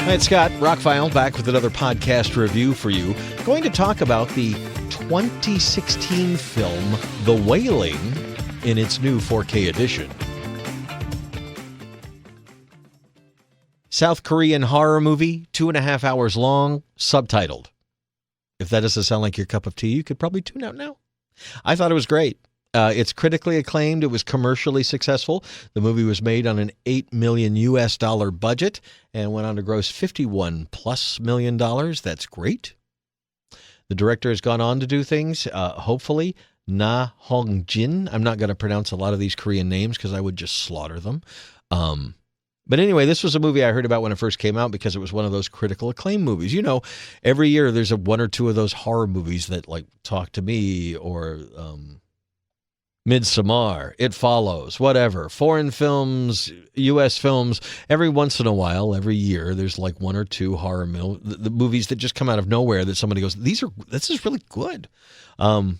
Hi, it's Scott, ROCKFILE, back with another podcast review for you. Going to talk about the 2016 film, The Wailing, in its new 4K edition. South Korean horror movie, 2.5 hours long, subtitled. If that doesn't sound like your cup of tea, you could probably tune out now. I thought it was great. It's critically acclaimed. It was commercially successful. The movie was made on an $8 million budget and went on to gross $51+ million. That's great. The director has gone on to do things, hopefully. Na Hong Jin. I'm not going to pronounce a lot of these Korean names because I would just slaughter them. But anyway, this was a movie I heard about when it first came out because it was one of those critical acclaim movies. You know, every year there's one or two of those horror movies that like Talk to Me or Midsommar, It Follows, whatever. Foreign films, U.S. films, every once in a while, every year, there's like one or two horror the movies that just come out of nowhere that somebody goes, this is really good.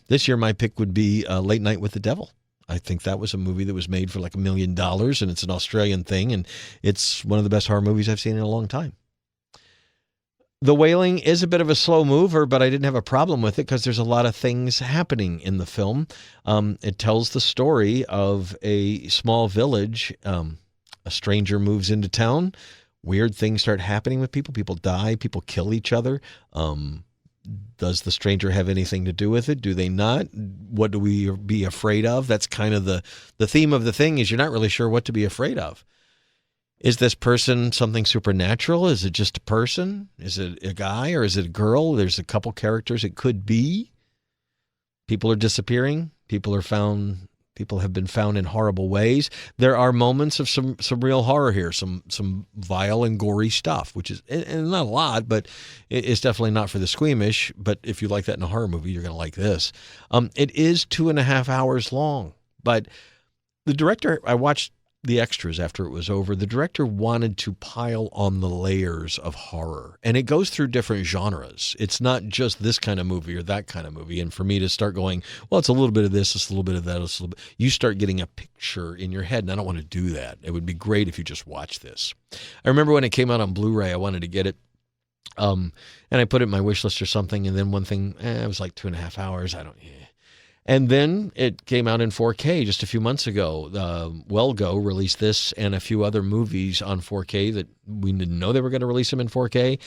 This year my pick would be Late Night with the Devil. I think that was a movie that was made for like $1 million, and it's an Australian thing, and it's one of the best horror movies I've seen in a long time. The Wailing is a bit of a slow mover, but I didn't have a problem with it because there's a lot of things happening in the film. It tells the story of a small village. A stranger moves into town. Weird things start happening with people. People die. People kill each other. Does the stranger have anything to do with it? Do they not? What do we be afraid of? That's kind of the theme of the thing is you're not really sure what to be afraid of. Is this person something supernatural? Is it just a person? Is it a guy or is it a girl? There's a couple characters it could be. People are disappearing. People have been found in horrible ways. There are moments of some real horror here, some vile and gory stuff, which is and not a lot, but it's definitely not for the squeamish. But if you like that in a horror movie, you're going to like this. It is 2.5 hours long, but the director, I watched the extras after it was over. The director wanted to pile on the layers of horror, and it goes through different genres. It's not just this kind of movie or that kind of movie. And for me to start going, well, it's a little bit of this, it's a little bit of that, it's a little bit, you start getting a picture in your head, and I don't want to do that. It would be great if you just watch this. I remember when it came out on Blu-ray, I wanted to get it, and I put it in my wish list or something, and then one thing, it was like 2.5 hours. And then it came out in 4K just a few months ago. Wellgo released this and a few other movies on 4K that we didn't know they were going to release them in 4K.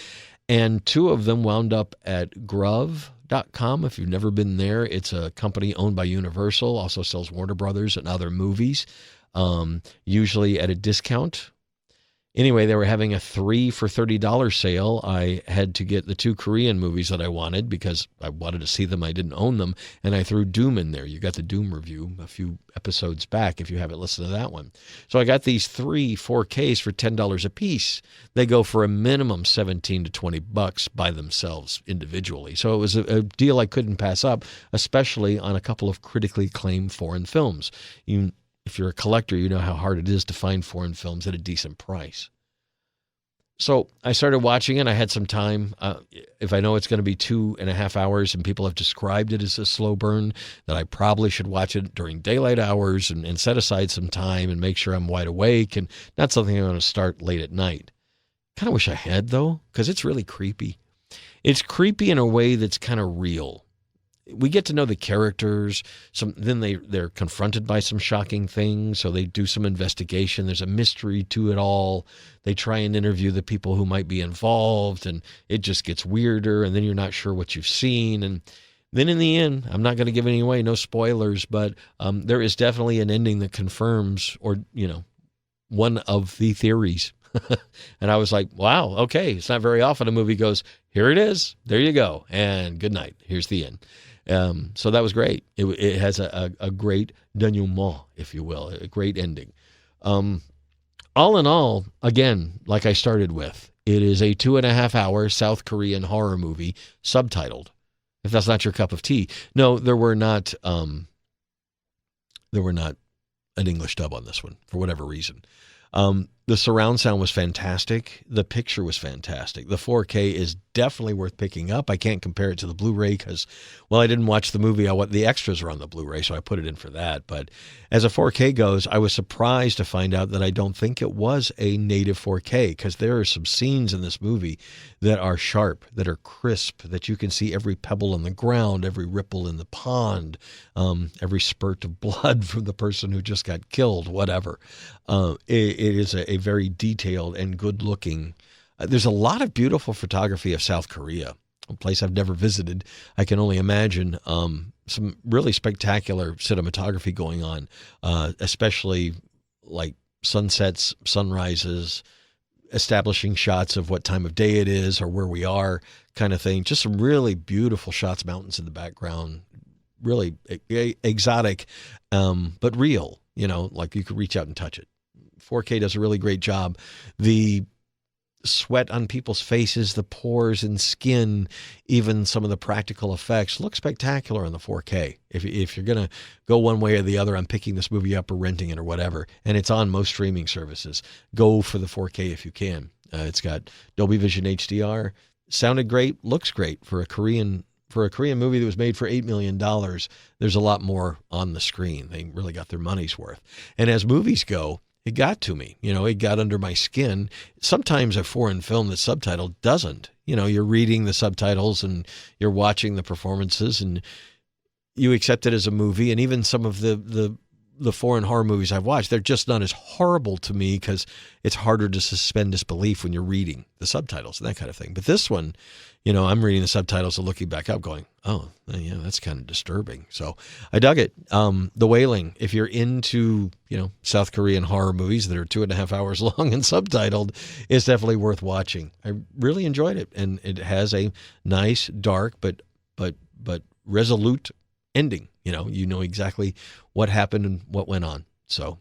And two of them wound up at Grove.com. If you've never been there, it's a company owned by Universal, also sells Warner Brothers and other movies, usually at a discount. Anyway, they were having a 3 for $30 sale. I had to get the 2 Korean movies that I wanted because I wanted to see them. I didn't own them. And I threw Doom in there. You got the Doom review a few episodes back if you haven't listened to that one. So I got these 3 4Ks for $10 a piece. They go for a minimum $17 to $20 by themselves individually. So it was a deal I couldn't pass up, especially on a couple of critically acclaimed foreign films. If you're a collector, you know how hard it is to find foreign films at a decent price. So I started watching it. I had some time. If I know it's going to be 2.5 hours and people have described it as a slow burn, that I probably should watch it during daylight hours and set aside some time and make sure I'm wide awake and not something I'm going to start late at night. Kind of wish I had, though, because it's really creepy. It's creepy in a way that's kind of real. We get to know the characters. Then they're confronted by some shocking things, so they do some investigation. There's a mystery to it all. They try and interview the people who might be involved, and it just gets weirder, and then you're not sure what you've seen. And then in the end, I'm not going to give any away, no spoilers, but there is definitely an ending that confirms one of the theories. And I was like, wow, okay. It's not very often a movie goes, here it is, there you go, and good night. Here's the end. So that was great. It has a great denouement, if you will, a great ending. All in all, again, like I started with, it is a 2.5 hour South Korean horror movie, subtitled. If that's not your cup of tea. No, there were not an English dub on this one for whatever reason. The The surround sound was fantastic. The picture was fantastic. The 4K is definitely worth picking up. I can't compare it to the Blu-ray because, well, I didn't watch the movie. The extras are on the Blu-ray, so I put it in for that. But as a 4K goes, I was surprised to find out that I don't think it was a native 4K, because there are some scenes in this movie that are sharp, that are crisp, that you can see every pebble on the ground, every ripple in the pond, every spurt of blood from the person who just got killed, whatever. It is a very detailed and good-looking. There's a lot of beautiful photography of South Korea, a place I've never visited. I can only imagine some really spectacular cinematography going on, especially like sunsets, sunrises, establishing shots of what time of day it is or where we are, kind of thing. Just some really beautiful shots, mountains in the background, really exotic, but real, like you could reach out and touch it. 4K does a really great job. The sweat on people's faces, the pores and skin, even some of the practical effects look spectacular on the 4K. If you're going to go one way or the other on picking this movie up or renting it or whatever, and it's on most streaming services, go for the 4K if you can. It's got Dolby Vision HDR, sounded great, looks great for a Korean movie that was made for $8 million. There's a lot more on the screen. They really got their money's worth. And as movies go, it got to me. It got under my skin. Sometimes a foreign film that's subtitled doesn't. You're reading the subtitles and you're watching the performances and you accept it as a movie. And even some of the foreign horror movies I've watched, they're just not as horrible to me because it's harder to suspend disbelief when you're reading the subtitles and that kind of thing. But this one, I'm reading the subtitles and looking back up going, oh, yeah, that's kind of disturbing. So I dug it. The Wailing, if you're into, South Korean horror movies that are 2.5 hours long and subtitled, is definitely worth watching. I really enjoyed it. And it has a nice, dark, but resolute ending. You know exactly what happened and what went on. So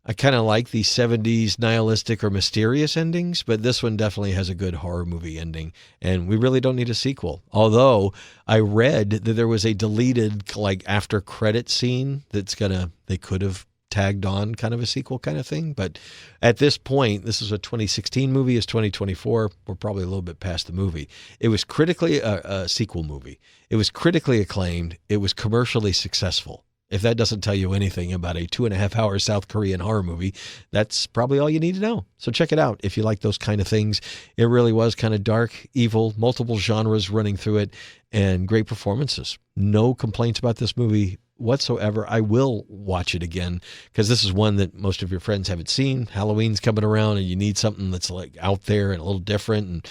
I kind of like the 70s nihilistic or mysterious endings, but this one definitely has a good horror movie ending, and we really don't need a sequel. Although I read that there was a deleted after credit scene they could have tagged on kind of a sequel kind of thing. But at this point, this is a 2016 movie, it's 2024. We're probably a little bit past the movie. It was critically a sequel movie. It was critically acclaimed. It was commercially successful. If that doesn't tell you anything about a 2.5 hour South Korean horror movie, that's probably all you need to know. So check it out if you like those kind of things. It really was kind of dark, evil, multiple genres running through it, and great performances. No complaints about this movie whatsoever. I will watch it again because this is one that most of your friends haven't seen. Halloween's coming around and you need something that's out there and a little different and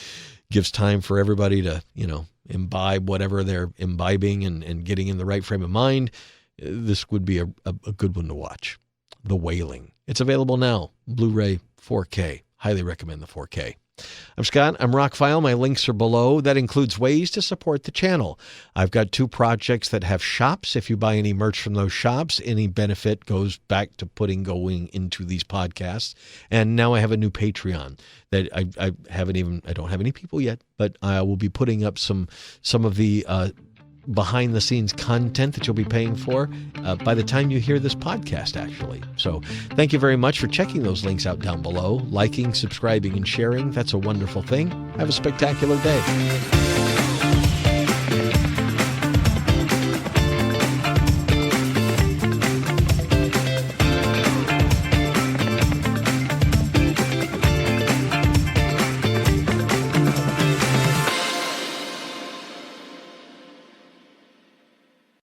gives time for everybody to, imbibe whatever they're imbibing and getting in the right frame of mind. This would be a good one to watch. The Wailing. It's available now. Blu-ray 4K. Highly recommend the 4K. I'm Scott. I'm ROCKFILE. My links are below. That includes ways to support the channel. I've got 2 projects that have shops. If you buy any merch from those shops, any benefit goes back to going into these podcasts. And now I have a new Patreon that I don't have any people yet, but I will be putting up some of the behind the scenes content that you'll be paying for by the time you hear this podcast, actually. So thank you very much for checking those links out down below, liking, subscribing, and sharing. That's a wonderful thing. Have a spectacular day.